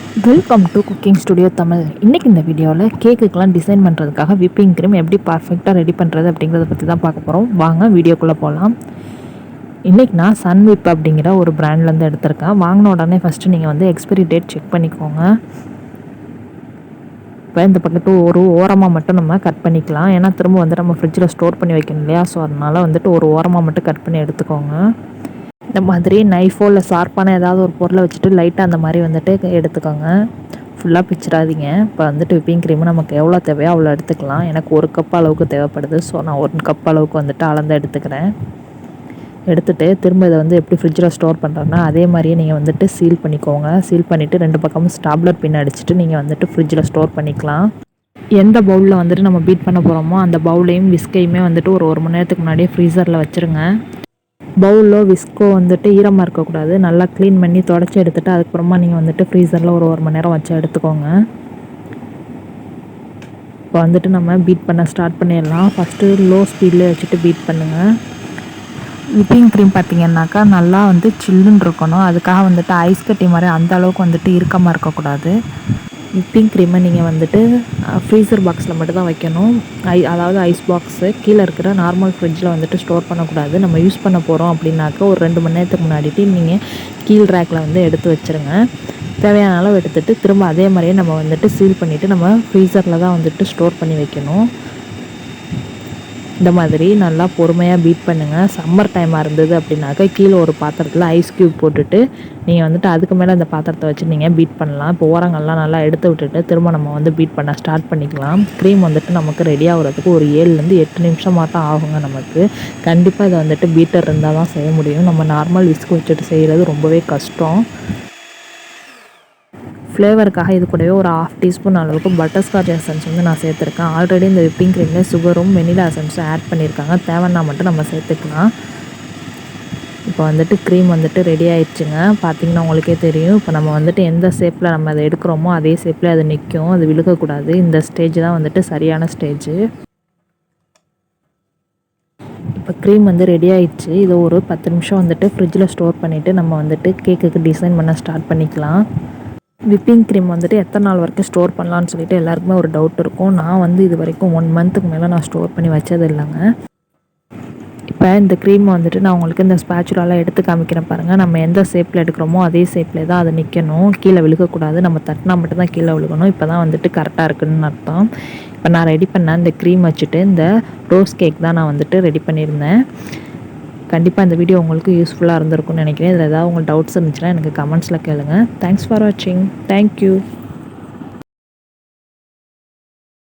Welcome to cooking studio Tamil. இன்றைக்கி இந்த வீடியோவில் கேக்குக்கெலாம் டிசைன் பண்ணுறதுக்காக விப்பிங் க்ரீம் எப்படி பர்ஃபெக்டாக ரெடி பண்ணுறது அப்படிங்கிறத பற்றி தான் பார்க்க போகிறோம். வாங்க வீடியோக்குள்ளே போகலாம். இன்றைக்கி நான் சன் விப் அப்படிங்கிற ஒரு பிராண்ட்லேருந்து எடுத்திருக்கேன். வாங்கின உடனே ஃபஸ்ட்டு நீங்கள் வந்து எக்ஸ்பைரி டேட் செக் பண்ணிக்கோங்க. இப்போ இந்த பக்கத்து ஒரு ஓரமாக மட்டும் நம்ம கட் பண்ணிக்கலாம். ஏன்னா திரும்ப வந்து நம்ம ஃப்ரிட்ஜில் ஸ்டோர் பண்ணி வைக்கணும் இல்லையா? ஸோ அதனால் வந்துட்டு ஒரு ஓரமாக மட்டும் கட் பண்ணி எடுத்துக்கோங்க. இந்த மாதிரி நைஃபோ இல்லை ஷார்ப்பான ஏதாவது ஒரு பொருளை வச்சுட்டு லைட்டாக அந்த மாதிரி வந்துட்டு எடுத்துக்கோங்க. ஃபுல்லாக பிச்சிடாதீங்க. இப்போ வந்துட்டு விப்பிங் க்ரீமு நமக்கு எவ்வளோ தேவையோ அவ்வளோ எடுத்துக்கலாம். எனக்கு 1 கப் அளவுக்கு தேவைப்படுது. ஸோ நான் 1 கப் அளவுக்கு வந்துட்டு அளந்து எடுத்துக்கிறேன். எடுத்துகிட்டு திரும்ப இதை வந்து எப்படி ஃப்ரிட்ஜில் ஸ்டோர் பண்ணுறோன்னா அதே மாதிரியே நீங்கள் வந்துட்டு சீல் பண்ணிக்கோங்க. சீல் பண்ணிவிட்டு 2 பக்கமும் ஸ்டாப்லர் பின் அடிச்சுட்டு நீங்கள் வந்துட்டு ஃப்ரிட்ஜில் ஸ்டோர் பண்ணிக்கலாம். எந்த பவுலில் வந்துட்டு நம்ம பீட் பண்ண போகிறோமோ அந்த பவுலையும் விஸ்கையுமே வந்துட்டு ஒரு மணி நேரத்துக்கு முன்னாடியே ஃப்ரீசரில் வச்சுருங்க. பவுலோ விஸ்கோ வந்துட்டு ஈரமாக இருக்கக்கூடாது. நல்லா க்ளீன் பண்ணி தொடச்சி எடுத்துகிட்டு அதுக்கப்புறமா நீங்கள் வந்துட்டு ஃப்ரீசரில் ஒரு மணி நேரம் வச்சு எடுத்துக்கோங்க. இப்போ வந்துட்டு நம்ம பீட் பண்ண ஸ்டார்ட் பண்ணிடலாம். ஃபஸ்ட்டு லோ ஸ்பீட்லேயே வச்சுட்டு பீட் பண்ணுங்கள். விப்பிங் க்ரீம் பார்த்திங்கன்னாக்கா நல்லா வந்து சில்லுன்னு இருக்கணும். அதுக்காக வந்துட்டு ஐஸ் கட்டி மாதிரி அந்த அளவுக்கு வந்துட்டு இறுக்கமாக இருக்கக்கூடாது. விப்பிங் க்ரீமை நீங்கள் வந்துட்டு ஃப்ரீசர் பாக்ஸில் மட்டும் தான் வைக்கணும். அதாவது ஐஸ் பாக்ஸு கீழே இருக்கிற நார்மல் ஃப்ரிட்ஜில் வந்துட்டு ஸ்டோர் பண்ணக்கூடாது. நம்ம யூஸ் பண்ண போகிறோம் அப்படின்னாக்கா ஒரு 2 மணி நேரத்துக்கு முன்னாடிட்டு நீங்கள் கீழ் ரேக்கில் வந்து எடுத்து வச்சுருங்க. தேவையான அளவு எடுத்துகிட்டு திரும்ப அதே மாதிரியே நம்ம வந்துட்டு சீல் பண்ணிவிட்டு நம்ம ஃப்ரீசரில் தான் வந்துட்டு ஸ்டோர் பண்ணி வைக்கணும். இந்த மாதிரி நல்லா பொறுமையாக பீட் பண்ணுங்கள். சம்மர் டைமாக இருந்தது அப்படின்னாக்கா கீழே ஒரு பாத்திரத்தில் ஐஸ் க்யூப் போட்டுட்டு நீங்கள் வந்துட்டு அதுக்கு மேலே அந்த பாத்திரத்தை வச்சு நீங்கள் பீட் பண்ணலாம். இப்போ ஓரங்கள்லாம் நல்லா எடுத்து விட்டுட்டு திரும்ப நம்ம வந்து பீட் பண்ண ஸ்டார்ட் பண்ணிக்கலாம். க்ரீம் வந்துட்டு நமக்கு ரெடி ஆகுறதுக்கு ஒரு 7லேருந்து 8 நிமிஷம் மட்டும் ஆகுங்க. நமக்கு கண்டிப்பாக இதை வந்துட்டு பீட்டர் இருந்தால் தான் செய்ய முடியும். நம்ம நார்மல் விஸ்க் வச்சுட்டு செய்கிறது ரொம்பவே கஷ்டம். ஃப்ளேவருக்காக இது கூடவே ஒரு 1/2 டீஸ்பூன் அளவுக்கு பட்டர்ஸ்காட்ச் எசன்ஸ் வந்து நான் சேர்த்துருக்கேன். ஆல்ரெடி இந்த விப்பிங் க்ரீமில் சுகரும் வெனிலா எசன்ஸும் ஆட் பண்ணியிருக்காங்க. தேவைன்னா மட்டும் நம்ம சேர்த்துக்கலாம். இப்போ வந்துட்டு க்ரீம் வந்துட்டு ரெடி ஆயிடுச்சுங்க. பார்த்திங்கன்னா உங்களுக்கே தெரியும். இப்போ நம்ம வந்துட்டு எந்த ஷேப்பில் நம்ம அதை எடுக்கிறோமோ அதே ஷேப்பில் அது நிற்கும். அது விழுகக்கூடாது. இந்த ஸ்டேஜ் தான் வந்துட்டு சரியான ஸ்டேஜு. இப்போ க்ரீம் வந்து ரெடி ஆயிடுச்சு. இதை ஒரு 10 நிமிஷம் வந்துட்டு ஃப்ரிட்ஜில் ஸ்டோர் பண்ணிவிட்டு நம்ம வந்துட்டு கேக்குக்கு டிசைன் பண்ண ஸ்டார்ட் பண்ணிக்கலாம். விப்பிங் க்ரீம் வந்துட்டு எத்தனை நாள் வரைக்கும் ஸ்டோர் பண்ணலான்னு சொல்லிட்டு எல்லாருக்குமே ஒரு டவுட் இருக்கும். நான் வந்து இது வரைக்கும் 1 மந்த்துக்கு மேலே நான் ஸ்டோர் பண்ணி வச்சது இல்லைங்க. இப்போ இந்த க்ரீம் வந்துட்டு நான் உங்களுக்கு இந்த ஸ்பேச்சுலாலாம் எடுத்து காமிக்கிறேன் பாருங்கள். நம்ம எந்த ஷேப்பில் எடுக்கிறோமோ அதே ஷேப்பில் தான் அது நிற்கணும். கீழே விழுகக்கூடாது. நம்ம தட்டினா மட்டும் தான் கீழே விழுகணும். இப்போ தான் வந்துட்டு கரெக்டாக இருக்குதுன்னு அர்த்தம். இப்போ நான் ரெடி பண்ண இந்த க்ரீம் வச்சுட்டு இந்த ரோஸ் கேக் தான் நான் வந்துட்டு ரெடி பண்ணியிருந்தேன். கண்டிப்பாக இந்த வீடியோ உங்களுக்கு யூஸ்ஃபுல்லாக இருந்திருக்கும்னு நினைக்கிறேன். இதில் ஏதாவது உங்களுக்கு டவுட்ஸ் இருந்துச்சுன்னா எனக்கு கமெண்ட்ஸில் கேளுங்க. தேங்க்ஸ் ஃபார் வாட்சிங். தேங்க்யூ.